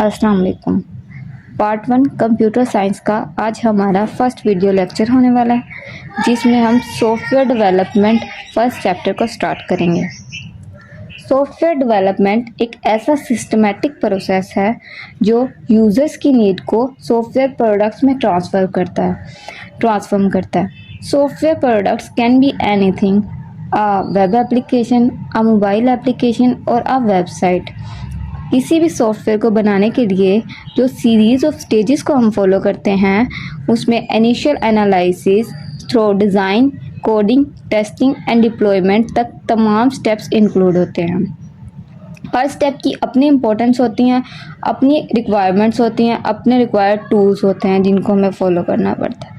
अस्सलाम वालेकुम। Part 1 computer science का आज हमारा फर्स्ट वीडियो लेक्चर होने वाला है, जिसमें हम सॉफ्टवेयर डेवलपमेंट फर्स्ट चैप्टर को स्टार्ट करेंगे। सॉफ्टवेयर डेवलपमेंट एक ऐसा सिस्टमैटिक प्रोसेस है जो यूज़र्स की नीड को सॉफ्टवेयर प्रोडक्ट्स में ट्रांसफॉर्म करता है। Software products can be anything, a web application, a mobile application और अ वेबसाइट। किसी भी सॉफ्टवेयर को बनाने के लिए जो सीरीज़ ऑफ स्टेजेस को हम फॉलो करते हैं, उसमें initial analysis through design, coding, testing and deployment तक तमाम स्टेप्स इंक्लूड होते हैं। हर स्टेप की अपनी इम्पोर्टेंस होती हैं, अपनी रिक्वायरमेंट्स होती हैं, अपने रिक्वायर्ड टूल्स होते हैं जिनको हमें फॉलो करना पड़ता है।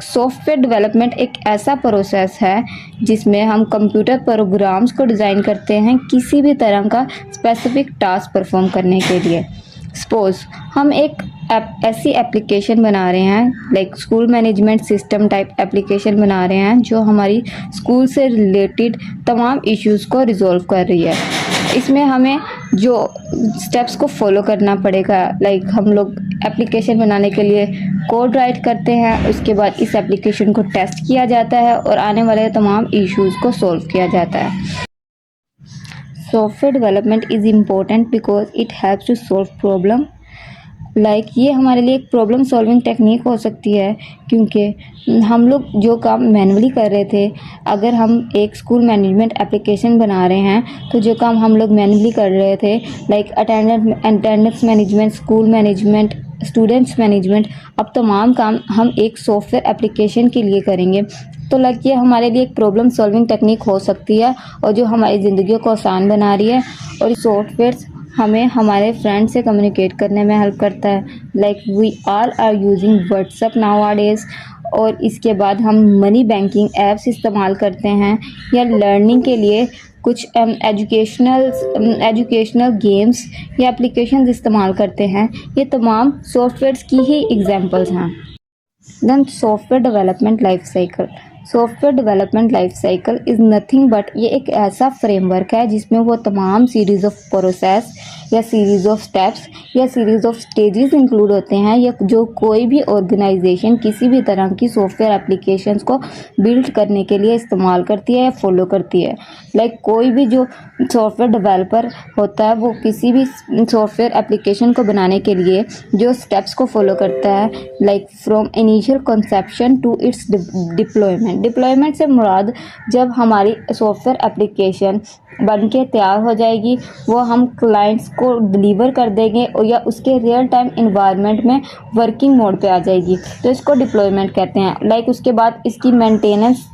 सॉफ्टवेयर डेवलपमेंट एक ऐसा प्रोसेस है जिसमें हम कंप्यूटर प्रोग्राम्स को डिज़ाइन करते हैं किसी भी तरह का स्पेसिफिक टास्क परफॉर्म करने के लिए। सपोज हम एक ऐसी एप्लीकेशन बना रहे हैं, school management system type application बना रहे हैं जो हमारी स्कूल से रिलेटेड तमाम इश्यूज़ को रिजॉल्व कर रही है। इसमें हमें जो स्टेप्स को फॉलो करना पड़ेगा, हम लोग एप्लीकेशन बनाने के लिए कोड राइट करते हैं, उसके बाद इस एप्लीकेशन को टेस्ट किया जाता है और आने वाले तमाम इश्यूज़ को सॉल्व किया जाता है। Software development is important because it helps to solve problem. ये हमारे लिए एक प्रॉब्लम सॉल्विंग टेक्निक हो सकती है, क्योंकि हम लोग जो काम मैनुअली कर रहे थे, अगर हम एक स्कूल मैनेजमेंट एप्लीकेशन बना रहे हैं तो जो काम हम लोग मैनुअली कर रहे थे, attendance management, school management, students management, अब तमाम काम हम एक सॉफ्टवेयर एप्लीकेशन के लिए करेंगे। तो ये हमारे लिए एक प्रॉब्लम सॉल्विंग टेक्निक हो सकती है और जो हमारी ज़िंदगी को आसान बना रही है। और सॉफ्टवेयर हमें हमारे फ्रेंड से कम्युनिकेट करने में हेल्प करता है। We all are using WhatsApp nowadays, और इसके बाद हम मनी बैंकिंग ऐप्स इस्तेमाल करते हैं, या लर्निंग के लिए कुछ एजुकेशनल गेम्स या एप्लीकेशंस इस्तेमाल करते हैं। ये तमाम सॉफ्टवेयर्स की ही एग्जांपल्स हैं। Then software development life cycle. Software development life cycle is nothing but ये एक ऐसा फ्रेमवर्क है जिसमें वो तमाम सीरीज़ ऑफ प्रोसेस या सीरीज़ ऑफ स्टेप्स या सीरीज़ ऑफ स्टेजेस इंक्लूड होते हैं, या जो कोई भी ऑर्गेनाइजेशन किसी भी तरह की सॉफ्टवेयर एप्लीकेशंस को बिल्ड करने के लिए इस्तेमाल करती है या फॉलो करती है। कोई भी जो सॉफ्टवेयर डेवलपर होता है वो किसी भी सॉफ्टवेयर एप्लीकेशन को बनाने के लिए जो स्टेप्स को फॉलो करता है, from initial conception to its deployment से मुराद जब हमारी सॉफ्टवेयर एप्लीकेशन बन के तैयार हो जाएगी, वो हम क्लाइंट्स को डिलीवर कर देंगे और या उसके रियल टाइम इन्वायरमेंट में वर्किंग मोड पे आ जाएगी, तो इसको डिप्लॉयमेंट कहते हैं। उसके बाद इसकी मेंटेनेंस।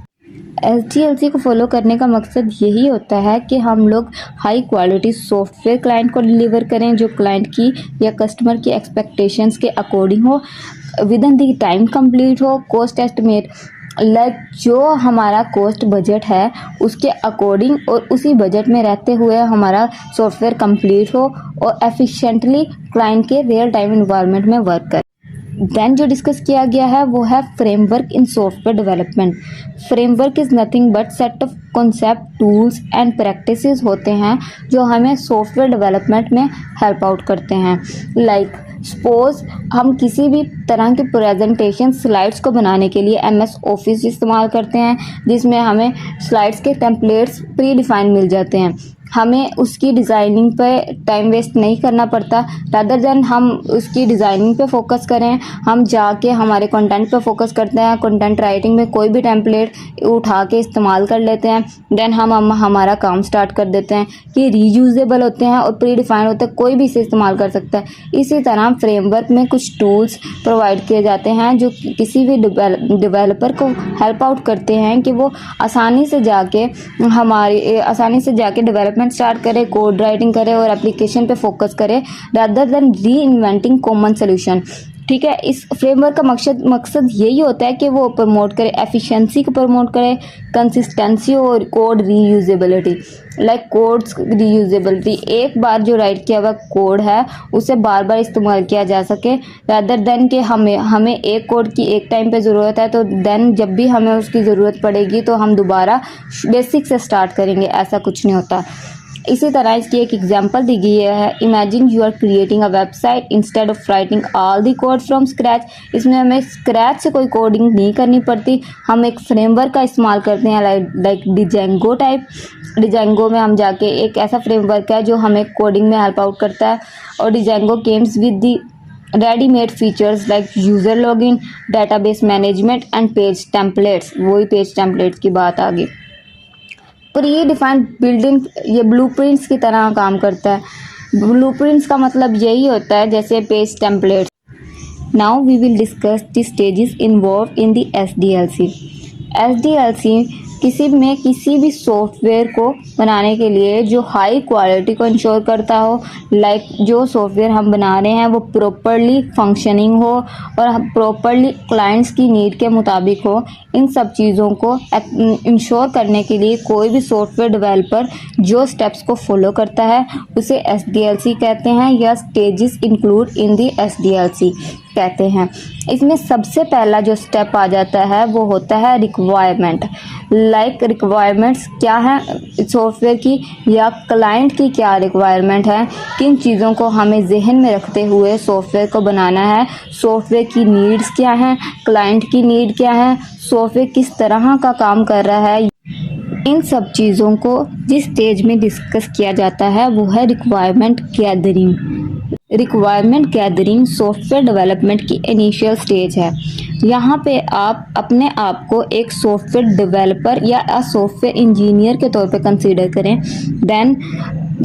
SDLC को फॉलो करने का मकसद यही होता है कि हम लोग हाई क्वालिटी सॉफ्टवेयर क्लाइंट को डिलीवर करें जो क्लाइंट की या कस्टमर की एक्सपेक्टेशंस के अकॉर्डिंग हो, with in the time complete हो, कॉस्ट एस्टिमेट जो हमारा कॉस्ट बजट है उसके अकॉर्डिंग और उसी बजट में रहते हुए हमारा सॉफ्टवेयर कंप्लीट हो और एफिशिएंटली क्लाइंट के रियल टाइम इन्वायरमेंट में वर्क करे। देन जो डिस्कस किया गया है वो है framework in software development. Framework is nothing but set of concept, tools and practices होते हैं जो हमें सॉफ्टवेयर डेवलपमेंट में हेल्प आउट करते हैं। सपोज हम किसी भी तरह की प्रेजेंटेशन स्लाइड्स को बनाने के लिए MS ऑफिस इस्तेमाल करते हैं, जिसमें हमें स्लाइड्स के टेम्पलेट्स प्री डिफाइन मिल जाते हैं। हमें उसकी डिज़ाइनिंग पे टाइम वेस्ट नहीं करना पड़ता, रादर देन हम उसकी डिज़ाइनिंग पे फोकस करें, हम जाके हमारे कंटेंट पे फोकस करते हैं। कंटेंट राइटिंग में कोई भी टेम्पलेट उठा के इस्तेमाल कर लेते हैं, देन हम हमारा काम स्टार्ट कर देते हैं कि रीयूजेबल होते हैं और प्री डिफाइन होते हैं, कोई भी इसे इस्तेमाल कर सकता है। इसी तरह फ्रेमवर्क में कुछ टूल्स प्रोवाइड किए जाते हैं जो किसी भी डेवलपर को हेल्प आउट करते हैं कि वो आसानी से जाके डेवलपमेंट स्टार्ट करे, कोड राइटिंग करे और एप्लीकेशन पे फोकस करे, रादर देन री इन्वेंटिंग कॉमन सोल्यूशन। ठीक है, इस फ्रेमवर्क का मकसद यही होता है कि वो प्रमोट करे एफिशिएंसी को, प्रमोट करे कंसिस्टेंसी और कोड रीयूजेबिलिटी। कोड्स रीयूजेबिलिटी, एक बार जो राइट किया हुआ कोड है उसे बार बार इस्तेमाल किया जा सके, रादर देन कि हमें एक कोड की एक टाइम पे ज़रूरत है तो देन जब भी हमें उसकी ज़रूरत पड़ेगी तो हम दोबारा बेसिक से स्टार्ट करेंगे, ऐसा कुछ नहीं होता। इसी तरह इसकी एक एग्जांपल दी गई है, imagine you are creating a website instead of writing all the code from scratch. इसमें हमें स्क्रैच से कोई कोडिंग नहीं करनी पड़ती, हम एक फ्रेमवर्क का इस्तेमाल करते हैं लाइक डिजेंगो टाइप। डिजेंगो में हम जाके एक ऐसा फ्रेमवर्क है जो हमें कोडिंग में हेल्प आउट करता है, और Django Kemps with the readymade features like user login, database management and page templates. वही पेज टेम्पलेट्स की बात आ गई। प्री डिफाइंड बिल्डिंग ये ब्लूप्रिंट्स की तरह काम करता है। ब्लूप्रिंट्स का मतलब यही होता है जैसे page templates. Now we will discuss the stages involve in the SDLC। SDLC किसी भी सॉफ्टवेयर को बनाने के लिए जो हाई क्वालिटी को इंश्योर करता हो, लाइक जो सॉफ्टवेयर हम बना रहे हैं वो प्रॉपरली फंक्शनिंग हो और प्रॉपरली क्लाइंट्स की नीड के मुताबिक हो, इन सब चीज़ों को इंश्योर करने के लिए कोई भी सॉफ्टवेयर डेवलपर जो स्टेप्स को फॉलो करता है उसे SDLC कहते हैं, या stages include in the SDLC कहते हैं। इसमें सबसे पहला जो स्टेप आ जाता है वो होता है रिक्वायरमेंट। लाइक रिक्वायरमेंट्स क्या है सॉफ्टवेयर की या क्लाइंट की क्या रिक्वायरमेंट है, किन चीज़ों को हमें जहन में रखते हुए सॉफ्टवेयर को बनाना है, सॉफ्टवेयर की नीड्स क्या हैं, क्लाइंट की नीड क्या है, सॉफ्टवेयर किस तरह का काम कर रहा है। इन सब चीज़ों को जिस स्टेज में डिस्कस किया जाता है वो है requirement gathering. Requirement gathering software development की इनिशियल स्टेज है। यहाँ पे आप अपने आप को एक सॉफ्टवेयर डेवलपर या सॉफ्टवेयर इंजीनियर के तौर पे कंसीडर करें। देन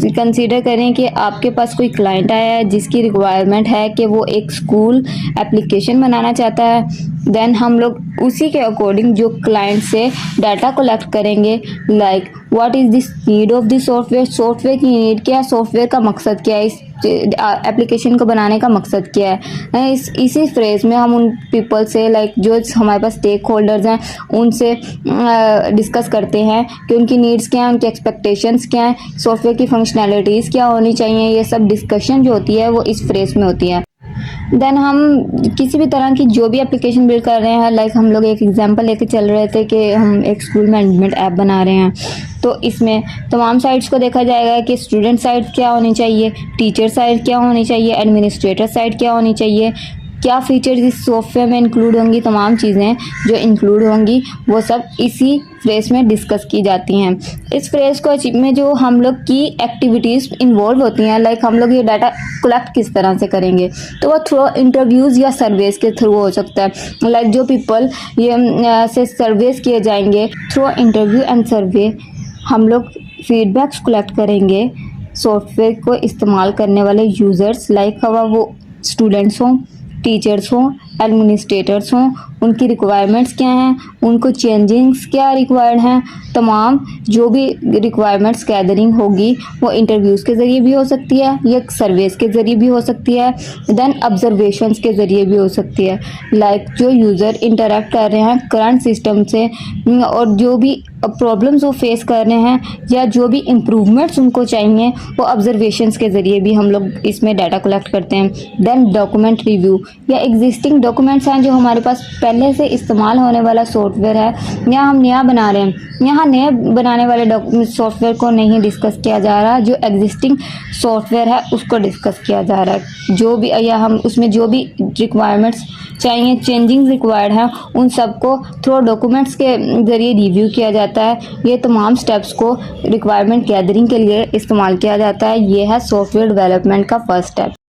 कंसीडर करें कि आपके पास कोई क्लाइंट आया है जिसकी रिक्वायरमेंट है कि वो एक स्कूल एप्लीकेशन बनाना चाहता है। देन हम लोग उसी के अकॉर्डिंग जो क्लाइंट से डाटा कलेक्ट करेंगे, like what is this need of this software, software की नीड क्या है, सॉफ्टवेयर का मकसद क्या है, इस एप्लीकेशन को बनाने का मकसद क्या है। इसी फ्रेज में हम उन पीपल से लाइक जो हमारे पास स्टेक होल्डर्स हैं उनसे डिस्कस करते हैं कि उनकी नीड्स क्या हैं, उनकी एक्सपेक्टेशंस क्या हैं, सॉफ्टवेयर की फंक्शनैलिटीज़ क्या होनी चाहिए। ये सब डिस्कशन जो होती है वो इस फ्रेज में होती है। देन हम किसी भी तरह की जो भी एप्लीकेशन बिल्ड कर रहे हैं, लाइक हम लोग एक एग्जांपल लेके चल रहे थे कि हम एक स्कूल मैनेजमेंट ऐप बना रहे हैं, तो इसमें तमाम साइट्स को देखा जाएगा कि स्टूडेंट साइड क्या होनी चाहिए, टीचर साइड क्या होनी चाहिए, एडमिनिस्ट्रेटर साइड क्या होनी चाहिए, क्या फीचर्स इस सॉफ्टवेयर में इंक्लूड होंगी। तमाम चीज़ें जो इंक्लूड होंगी वो सब इसी फ्रेज में डिस्कस की जाती हैं। इस फ्रेज को अचीव में जो हम लोग की एक्टिविटीज़ इन्वॉल्व होती हैं, लाइक हम लोग ये डाटा कलेक्ट किस तरह से करेंगे, तो वो थ्रू इंटरव्यूज़ या सर्वेस के थ्रू हो सकता है। लाइक जो पीपल ये से सर्वेस किए जाएंगे, थ्रू इंटरव्यू एंड सर्वे हम लोग फीडबैक्स कलेक्ट करेंगे सॉफ्टवेयर को इस्तेमाल करने वाले यूज़र्स, लाइक हवा वो स्टूडेंट्स हों, टीचर्स हों, एडमिनिस्ट्रेटर्स हों, उनकी रिक्वायरमेंट्स क्या हैं, उनको चेंजिंग्स क्या रिक्वायर्ड हैं। तमाम जो भी रिक्वायरमेंट्स गैदरिंग होगी वो इंटरव्यूज़ के ज़रिए भी हो सकती है या सर्वेस के ज़रिए भी हो सकती है, देन ऑब्जर्वेशंस के ज़रिए भी हो सकती है। लाइक जो यूज़र इंटरेक्ट कर रहे हैं करंट सिस्टम से और जो भी प्रॉब्लम्स वो फेस कर रहे हैं या जो भी इम्प्रूवमेंट्स उनको चाहिए वो ऑब्जर्वेशंस के ज़रिए भी हम लोग इसमें डाटा कलेक्ट करते हैं। देन डॉक्यूमेंट रिव्यू या एग्जिस्टिंग डॉक्यूमेंट्स हैं जो हमारे पास पहले से इस्तेमाल होने वाला सॉफ्टवेयर है या हम नया बना रहे हैं, यहाँ नए बनाने वाले सॉफ्टवेयर को नहीं डिस्कस किया जा रहा, जो एग्जिस्टिंग सॉफ्टवेयर है उसको डिस्कस किया जा रहा है। जो भी या हम उसमें जो भी रिक्वायरमेंट्स चाहिए, चेंजिंग रिक्वायर्ड हैं, उन सबको थ्रू डॉक्यूमेंट्स के ज़रिए रिव्यू किया जाता है। ये तमाम स्टेप्स को रिक्वायरमेंट गैदरिंग के लिए इस्तेमाल किया जाता है। ये है सॉफ्टवेयर डेवलपमेंट का फर्स्ट स्टेप।